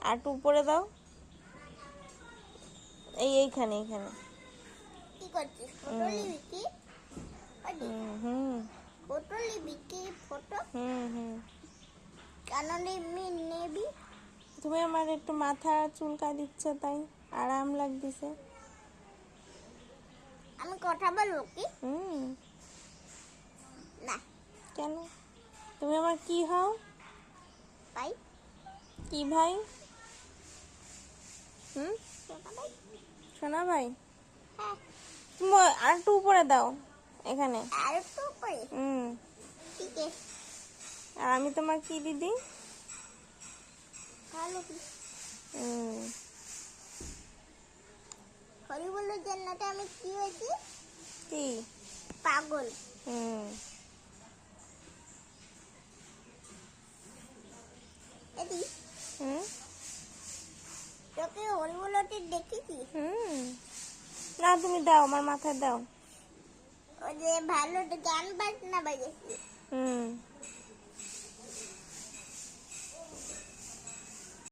আর একটু উপরে দাও, এইখানে এইখানে। কি করছিস? ফটো নিবি কি? হুম ফটো নিবি কি? ফটো হুম। কেন নেবি? তুমি আমার একটু মাথা চুলকা দিচ্ছ, তাই আরাম লাগতেছে। আমি কথা বলবো কি? না। কেন? তুমি আমার কি হও? ভাই। কি ভাই? সোনা ভাই। সোনা ভাই? হ্যাঁ। তুমি আর একটু উপরে দাও, এখানে। আর একটু উপরে? ঠিক আছে। আর আমি তোমার কি দিদি? ভালো কি? হরি বললো জান্নাতে আমি কি হয়েছি? কি? পাগল। এদি তোকে হরি বলতে দেখেছি। না, তুমি দাও, আমার মাথায় দাও। ওই যে ভালো গান বাজনা বাজেছি।